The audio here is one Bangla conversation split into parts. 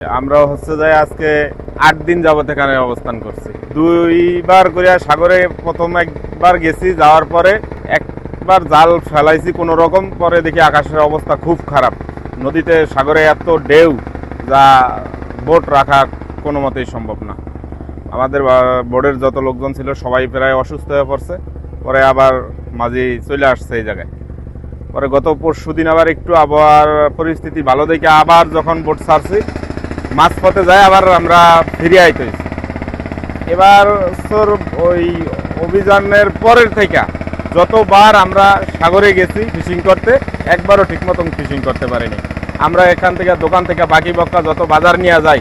আমরা হচ্ছে যে আজকে 8 দিন যাবত এখানে অবস্থান করছি। 2বার করে সাগরে প্রথম একবার গেছি, যাওয়ার পরে একবার জাল ফেলাইছি কোনো রকম, পরে দেখি আকাশের অবস্থা খুব খারাপ। নদীতে সাগরে এত ঢেউ যা বোট রাখা কোনো মতেই সম্ভব না। আমাদের বোর্ডের যত লোকজন ছিল সবাই প্রায় অসুস্থ হয়ে পড়ছে। পরে আবার মাঝি চলে আসছে এই জায়গায়। পরে গত পরশুদিন আবার একটু আবহাওয়ার পরিস্থিতি ভালো দেখে আবার যখন বোট ছাড়ছি, মাঝপথে যায় আবার আমরা ফিরে আইতে হয়েছি। এবার ওই অভিযানের পরের থেকে যতবার আমরা সাগরে গেছি ফিশিং করতে, একবারও ঠিক মতন ফিশিং করতে পারিনি। আমরা এখান থেকে দোকান থেকে বাকি বক্কা যত বাজার নিয়ে যাই,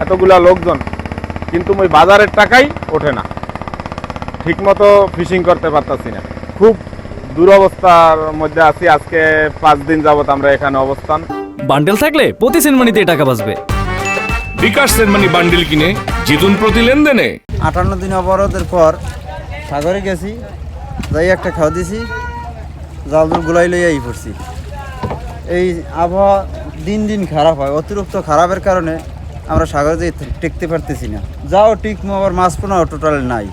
এতগুলা লোকজন, কিন্তু ওই বাজারের টাকাই ওঠে না, ঠিক মতো ফিশিং করতে পারতাছি না। খুব দুরবস্থার মধ্যে আছি। আজকে 5 দিন যাবত আমরা এখানে অবস্থান। বান্ডেল থাকলে প্রতি সেনমানিতে টাকা বাঁচবে। বিকাশ সেনমানি বান্ডেল কিনে জিতুন প্রতি লেনদেনে। 58 দিন অবরোধের পর সাগরে গেছি, যাই একটা খাওয়া দিছি, জালদুল গুলাই লইয়াই পড়ছি। এই আবহাওয়া দিন দিন খারাপ হয়, অতিরিক্ত খারাপের কারণে আমরা সাগরে যেয়ে টেকতে পারতেছি না। যাও টিকমো, আবার মাছ পোনাও টোটাল নাই।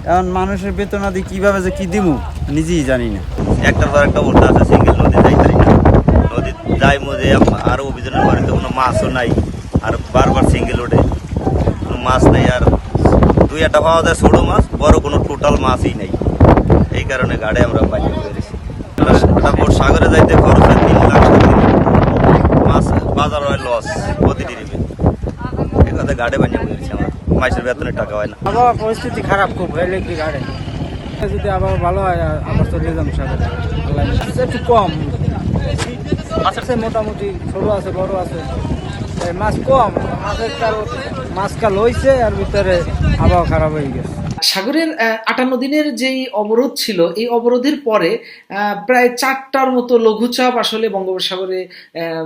এখন মানুষের বেতনাদি কীভাবে যে কী দিমু নিজেই জানি না। একটার পর একটা উল্টা আছে, সিঙ্গেল নদী যাই পারি না। নদী যাই মধ্যে আরও অভিযানের বাড়িতে কোনো মাছও নাই, আর বারবার সিঙ্গেল ওঠে, কোনো মাছ নেই। আর 2-1টা পাওয়া যায় ছোটো মাছ, বড় কোনো টোটাল মাছই নেই। এই কারণে গাড়ি আমরা বাইরে বেরিয়েছি। তারপর সাগরে যাইতে খরচ হয় 3 লাখ, মাছ বাজার হয় লস প্রতিটি রিপে। এই কথা গাড়ি বানিয়ে বেরিয়েছি আমরা, মাছের বেতনের টাকা হয় না। আবহাওয়া পরিস্থিতি খারাপ খুব, হইলে কি গাড়ি যদি আবার ভালো হয় আবার চলে যাম সাগরে। একটু কম মাছ আছে, মোটামুটি ছোট আছে, বড় আছে, মাছ কম। মাছ কাল হয়েছে, আর ভিতরে আবহাওয়া খারাপ হয়ে গেছে। সাগরের 58 দিনের যেই অবরোধ ছিল, এই অবরোধের পরে প্রায় 4টার মতো লঘুচাপ আসলে বঙ্গোপসাগরে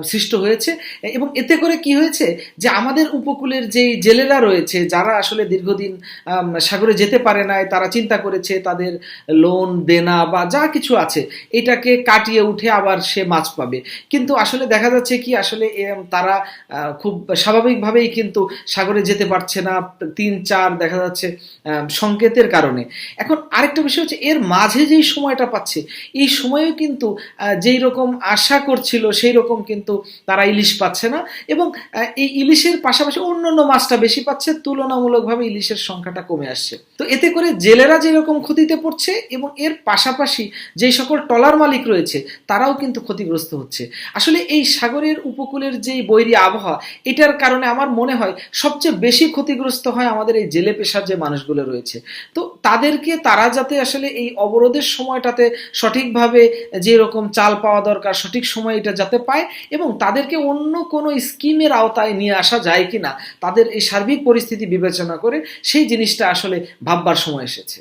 সৃষ্ট হয়েছে। এবং এতে করে কি হয়েছে যে আমাদের উপকূলের যেই জেলেরা রয়েছে, যারা আসলে দীর্ঘদিন সাগরে যেতে পারে নাই, তারা চিন্তা করেছে তাদের লোন দেনা বা যা কিছু আছে এটাকে কাটিয়ে উঠে আবার সে মাছ পাবে। কিন্তু আসলে দেখা যাচ্ছে কি, আসলে তারা খুব স্বাভাবিকভাবেই কিন্তু সাগরে যেতে পারছে না, 3-4 দেখা যাচ্ছে সংকেতের কারণে। এখন আরেকটা বিষয় হচ্ছে, এর মাঝে যেই সময়টা পাচ্ছে, এই সময়েও কিন্তু যেই রকম আশা করছিল সেই রকম কিন্তু তারা ইলিশ পাচ্ছে না। এবং এই ইলিশের পাশাপাশি অন্যান্য মাছটা বেশি পাচ্ছে, তুলনামূলকভাবে ইলিশের সংখ্যাটা কমে আসছে। তো এতে করে জেলেরা যেরকম ক্ষতিতে পড়ছে, এবং এর পাশাপাশি যেই সকল ট্রলার মালিক রয়েছে তারাও কিন্তু ক্ষতিগ্রস্ত হচ্ছে। আসলে এই সাগরের উপকূলের যেই বৈরী আবহাওয়া, এটার কারণে আমার মনে হয় সবচেয়ে বেশি ক্ষতিগ্রস্ত হয় আমাদের এই জেলে পেশার যে মানুষগুলো রয়েছে। তো তারা যাতে আসলে এই অবরোধের সময়টাতে সঠিকভাবে যে রকম চাল পাওয়া দরকার সঠিক সময় এটা যাতে পায়, এবং তাদেরকে অন্য কোনো স্কিমের আওতায় নিয়ে আসা যায় কিনা, তাদের এই সার্বিক পরিস্থিতি বিবেচনা করে সেই জিনিসটা আসলে ভাববার সময় এসেছে।